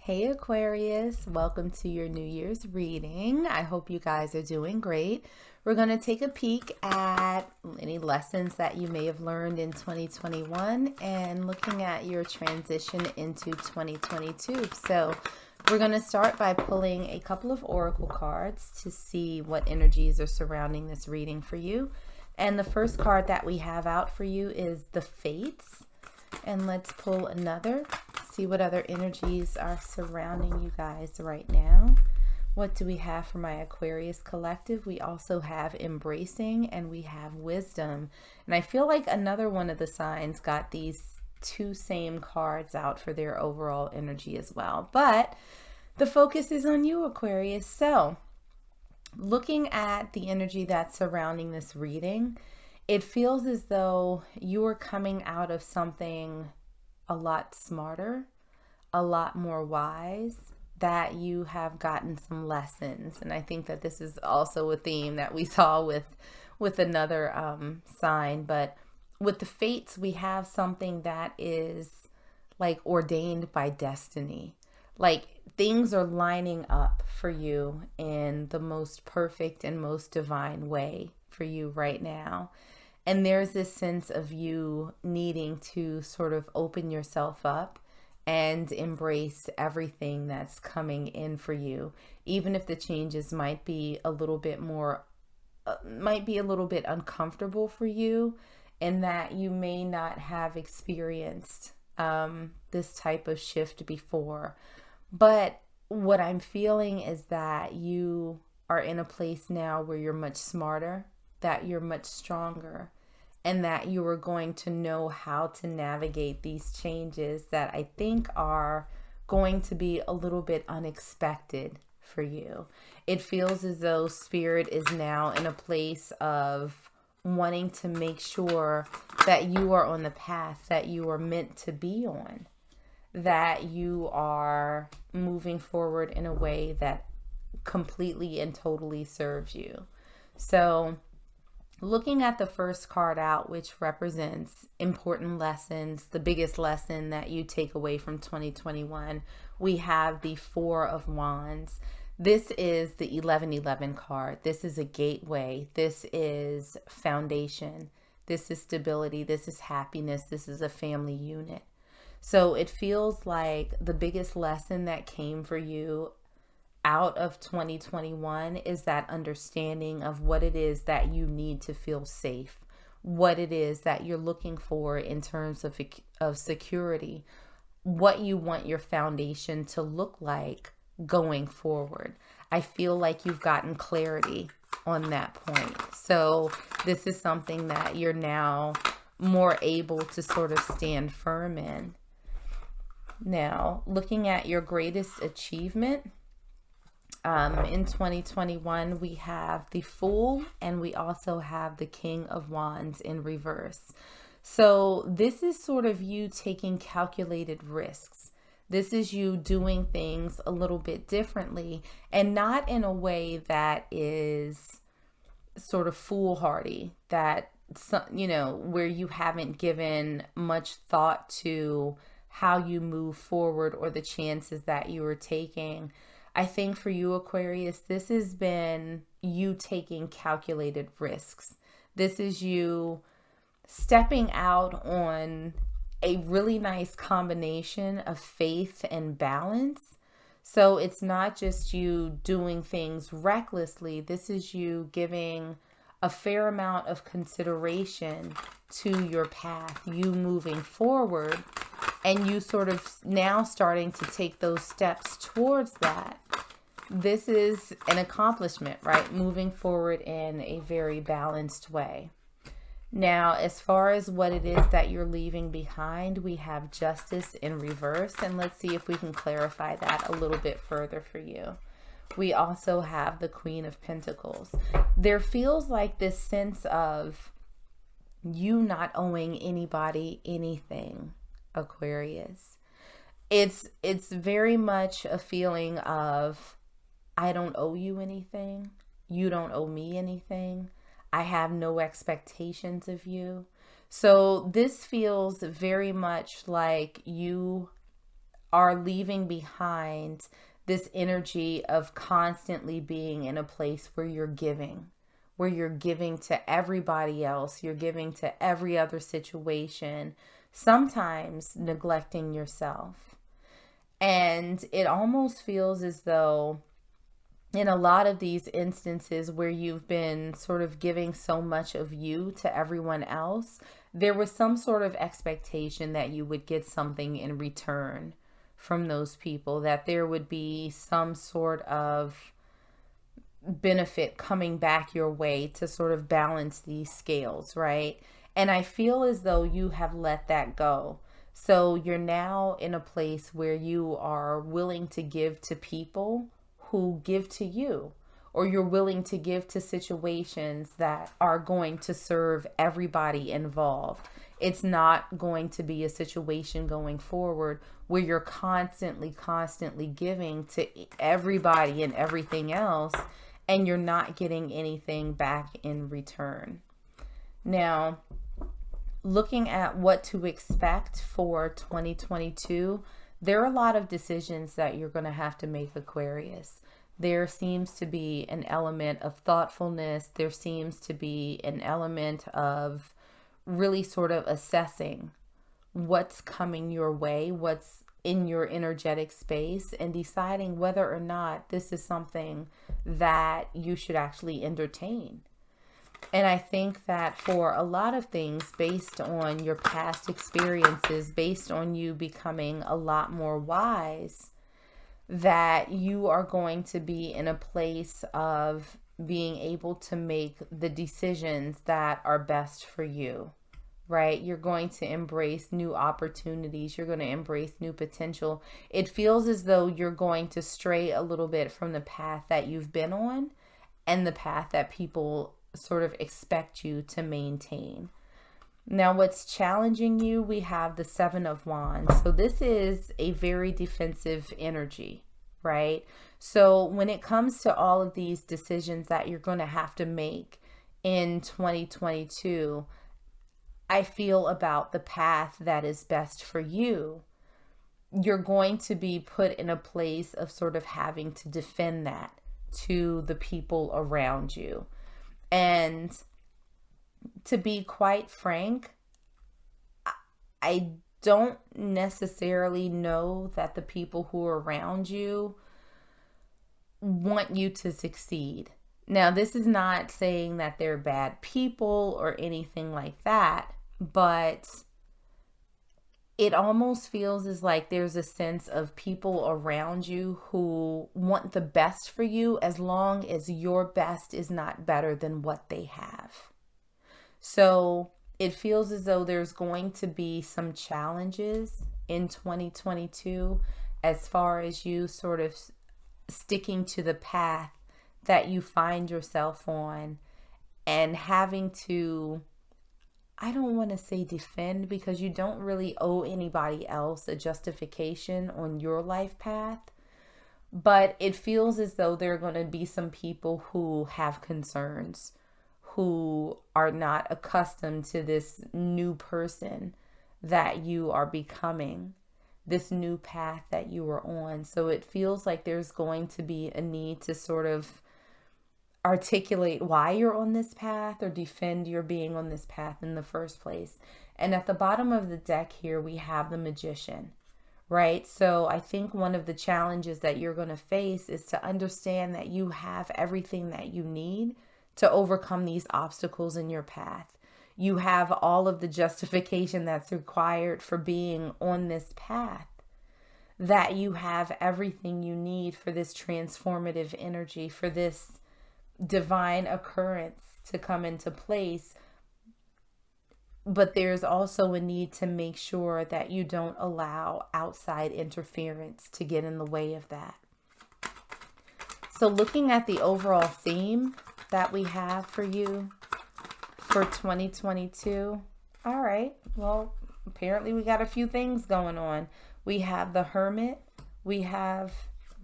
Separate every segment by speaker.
Speaker 1: Hey Aquarius, welcome to your New Year's reading. I hope you guys are doing great. We're going to take a peek at any lessons that you may have learned in 2021 and looking at your transition into 2022. So we're going to start by pulling a couple of oracle cards to see what energies are surrounding this reading for you. And the first card that we have out for you is the Fates. And let's pull another, see what other energies are surrounding you guys right now. What do we have for my Aquarius collective? We also have embracing and we have wisdom. And I feel like another one of the signs got these two same cards out for their overall energy as well. But the focus is on you, Aquarius. So looking at the energy that's surrounding this reading, it feels as though you are coming out of something a lot smarter, a lot more wise, that you have gotten some lessons. And I think that this is also a theme that we saw with another sign. But with the Fates, we have something that is like ordained by destiny. Like things are lining up for you in the most perfect and most divine way for you right now. And there's this sense of you needing to sort of open yourself up and embrace everything that's coming in for you, even if the changes might be a little bit uncomfortable for you, and that you may not have experienced this type of shift before. But what I'm feeling is that you are in a place now where you're much smarter, that you're much stronger, and that you are going to know how to navigate these changes that I think are going to be a little bit unexpected for you. It feels as though Spirit is now in a place of wanting to make sure that you are on the path that you are meant to be on, that you are moving forward in a way that completely and totally serves you. So looking at the first card out, which represents important lessons, the biggest lesson that you take away from 2021, we have the Four of Wands. This is the 1111 card. This is a gateway. This is foundation. This is stability. This is happiness. This is a family unit. So it feels like the biggest lesson that came for you out of 2021 is that understanding of what it is that you need to feel safe, what it is that you're looking for in terms of security, what you want your foundation to look like going forward. I feel like you've gotten clarity on that point. So this is something that you're now more able to sort of stand firm in. Now, looking at your greatest achievement, in 2021, we have the Fool and we also have the King of Wands in reverse. So this is sort of you taking calculated risks. This is you doing things a little bit differently and not in a way that is sort of foolhardy, that, where you haven't given much thought to how you move forward or the chances that you are taking. I think for you, Aquarius, this has been you taking calculated risks. This is you stepping out on a really nice combination of faith and balance. So it's not just you doing things recklessly. This is you giving a fair amount of consideration to your path, you moving forward, and you sort of now starting to take those steps towards that. This is an accomplishment, right? Moving forward in a very balanced way. Now, as far as what it is that you're leaving behind, we have Justice in reverse, and let's see if we can clarify that a little bit further for you. We also have the Queen of Pentacles. There feels like this sense of you not owing anybody anything, Aquarius. It's very much a feeling of, I don't owe you anything. You don't owe me anything. I have no expectations of you. So this feels very much like you are leaving behind this energy of constantly being in a place where you're giving to everybody else, you're giving to every other situation, sometimes neglecting yourself. And it almost feels as though in a lot of these instances where you've been sort of giving so much of you to everyone else, there was some sort of expectation that you would get something in return from those people, that there would be some sort of benefit coming back your way to sort of balance these scales, right? And I feel as though you have let that go. So you're now in a place where you are willing to give to people who give to you, or you're willing to give to situations that are going to serve everybody involved. It's not going to be a situation going forward where you're constantly giving to everybody and everything else, and you're not getting anything back in return. Now, looking at what to expect for 2022, there are a lot of decisions that you're going to have to make, Aquarius. There seems to be an element of thoughtfulness. There seems to be an element of really sort of assessing what's coming your way, what's in your energetic space, and deciding whether or not this is something that you should actually entertain. And I think that for a lot of things, based on your past experiences, based on you becoming a lot more wise, that you are going to be in a place of being able to make the decisions that are best for you, right? You're going to embrace new opportunities. You're going to embrace new potential. It feels as though you're going to stray a little bit from the path that you've been on and the path that people sort of expect you to maintain. Now, what's challenging you, we have the Seven of Wands. So this is a very defensive energy, right? So when it comes to all of these decisions that you're going to have to make in 2022, I feel about the path that is best for you. You're going to be put in a place of sort of having to defend that to the people around you. And to be quite frank, I don't necessarily know that the people who are around you want you to succeed. Now, this is not saying that they're bad people or anything like that, but it almost feels as like there's a sense of people around you who want the best for you as long as your best is not better than what they have. So it feels as though there's going to be some challenges in 2022 as far as you sort of sticking to the path that you find yourself on and having to, I don't want to say defend, because you don't really owe anybody else a justification on your life path. But it feels as though there are going to be some people who have concerns, who are not accustomed to this new person that you are becoming, this new path that you are on. So it feels like there's going to be a need to sort of articulate why you're on this path or defend your being on this path in the first place. And at the bottom of the deck here, we have the Magician, right? So I think one of the challenges that you're going to face is to understand that you have everything that you need to overcome these obstacles in your path. You have all of the justification that's required for being on this path, that you have everything you need for this transformative energy, for this divine occurrence to come into place. But there's also a need to make sure that you don't allow outside interference to get in the way of that. So looking at the overall theme that we have for you for 2022. All right, well, apparently we got a few things going on. We have the Hermit, we have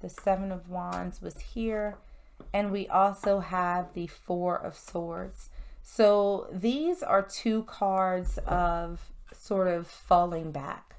Speaker 1: the Seven of Wands was here, and we also have the Four of Swords. So these are two cards of sort of falling back,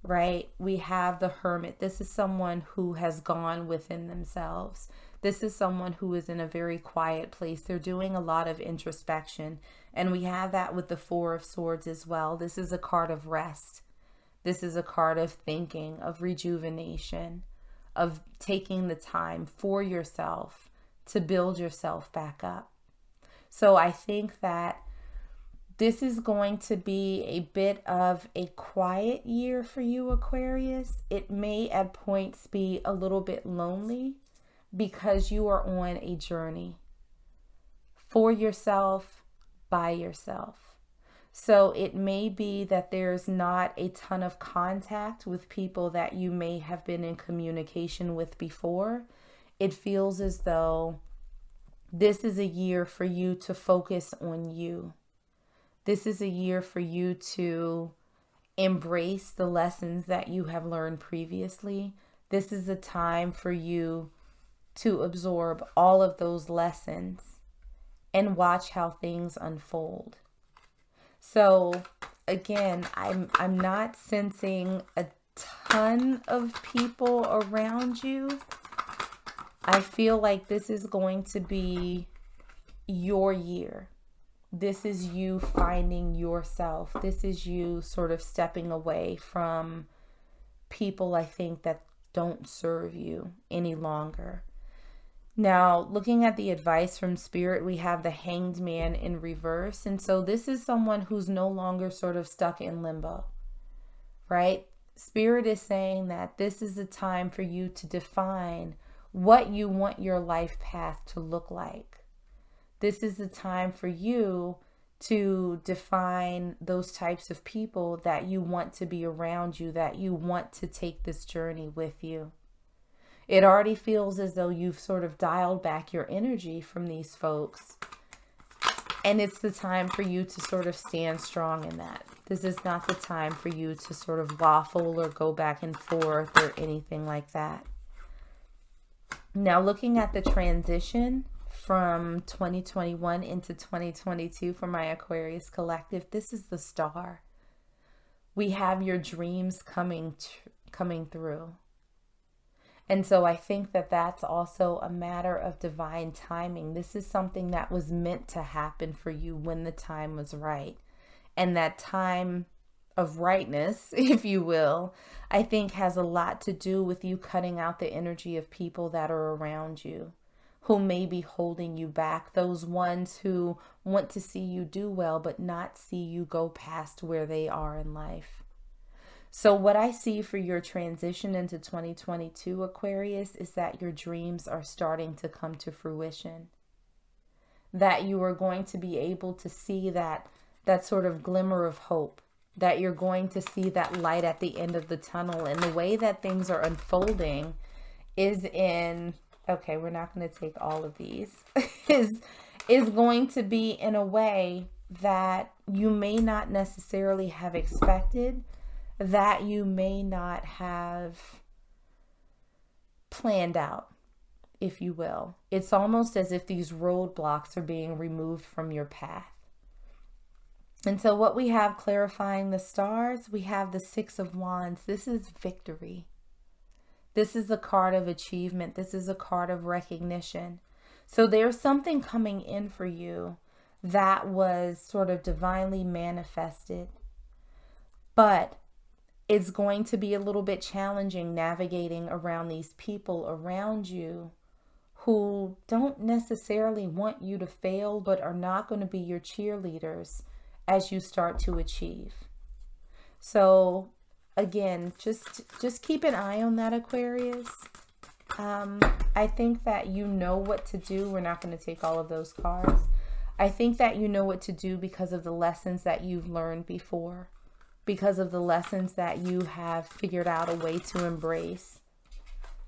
Speaker 1: right? We have the Hermit. This is someone who has gone within themselves. This is someone who is in a very quiet place. They're doing a lot of introspection. And we have that with the Four of Swords as well. This is a card of rest. This is a card of thinking, of rejuvenation, of taking the time for yourself to build yourself back up. So I think that this is going to be a bit of a quiet year for you, Aquarius. It may at points be a little bit lonely because you are on a journey for yourself, by yourself. So it may be that there's not a ton of contact with people that you may have been in communication with before. It feels as though this is a year for you to focus on you. This is a year for you to embrace the lessons that you have learned previously. This is a time for you to absorb all of those lessons and watch how things unfold. So again, I'm not sensing a ton of people around you. I feel like this is going to be your year. This is you finding yourself. This is you sort of stepping away from people, I think, that don't serve you any longer. Now, looking at the advice from Spirit, we have the Hanged Man in reverse. And so this is someone who's no longer sort of stuck in limbo, right? Spirit is saying that this is a time for you to define what you want your life path to look like. This is the time for you to define those types of people that you want to be around you, that you want to take this journey with you. It already feels as though you've sort of dialed back your energy from these folks. And it's the time for you to sort of stand strong in that. This is not the time for you to sort of waffle or go back and forth or anything like that. Now, looking at the transition from 2021 into 2022 for my Aquarius collective, this is the Star. We have your dreams coming through. And so I think that that's also a matter of divine timing. This is something that was meant to happen for you when the time was right. And that time of rightness, if you will, I think has a lot to do with you cutting out the energy of people that are around you, who may be holding you back. Those ones who want to see you do well, but not see you go past where they are in life. So what I see for your transition into 2022, Aquarius, is that your dreams are starting to come to fruition. That you are going to be able to see that sort of glimmer of hope. That you're going to see that light at the end of the tunnel. And the way that things are unfolding is in, okay, we're not going to take all of these, is going to be in a way that you may not necessarily have expected, that you may not have planned out, if you will. It's almost as if these roadblocks are being removed from your path. And so what we have clarifying the stars, we have the Six of Wands. This is victory. This is a card of achievement. This is a card of recognition. So there's something coming in for you that was sort of divinely manifested. But it's going to be a little bit challenging navigating around these people around you who don't necessarily want you to fail, but are not going to be your cheerleaders as you start to achieve. So again, just keep an eye on that, Aquarius. I think that you know what to do. We're not going to take all of those cards. I think that you know what to do because of the lessons that you've learned before. Because of the lessons that you have figured out a way to embrace.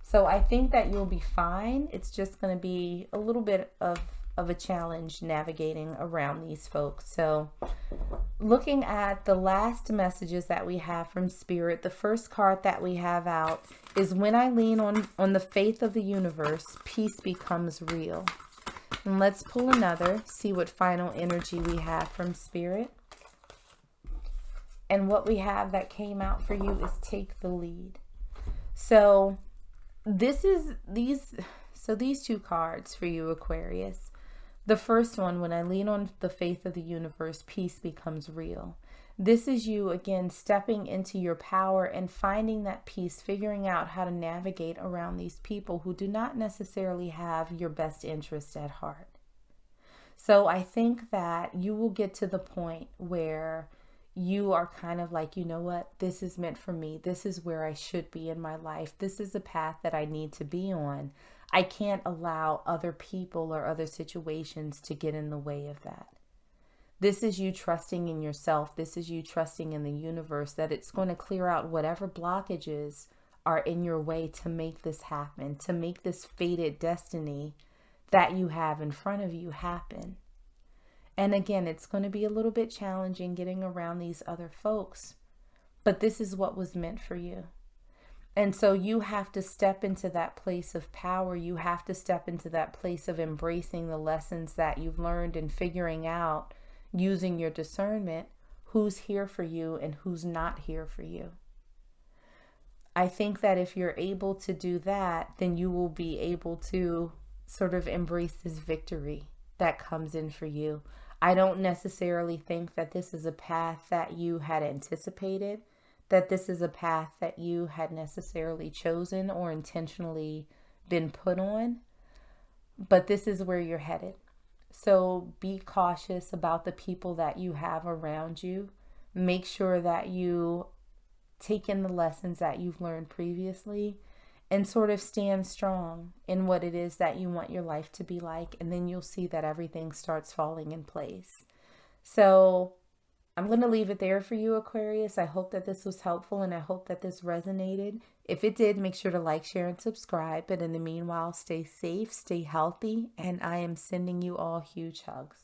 Speaker 1: So I think that you'll be fine. It's just going to be a little bit of a challenge navigating around these folks. So looking at the last messages that we have from Spirit, the first card that we have out is when I lean on the faith of the universe, peace becomes real. And let's pull another, see what final energy we have from Spirit. And what we have that came out for you is take the lead. So these two cards for you, Aquarius. The first one, when I lean on the faith of the universe, peace becomes real. This is you, again, stepping into your power and finding that peace, figuring out how to navigate around these people who do not necessarily have your best interest at heart. So I think that you will get to the point where you are kind of like, you know what, this is meant for me. This is where I should be in my life. This is the path that I need to be on. I can't allow other people or other situations to get in the way of that. This is you trusting in yourself. This is you trusting in the universe that it's going to clear out whatever blockages are in your way to make this happen, to make this fated destiny that you have in front of you happen. And again, it's going to be a little bit challenging getting around these other folks, but this is what was meant for you. And so you have to step into that place of power. You have to step into that place of embracing the lessons that you've learned and figuring out, using your discernment, who's here for you and who's not here for you. I think that if you're able to do that, then you will be able to sort of embrace this victory that comes in for you. I don't necessarily think that this is a path that you had anticipated, that this is a path that you had necessarily chosen or intentionally been put on, but this is where you're headed. So be cautious about the people that you have around you. Make sure that you take in the lessons that you've learned previously and sort of stand strong in what it is that you want your life to be like. And then you'll see that everything starts falling in place. So I'm going to leave it there for you, Aquarius. I hope that this was helpful and I hope that this resonated. If it did, make sure to like, share, and subscribe. But in the meanwhile, stay safe, stay healthy, and I am sending you all huge hugs.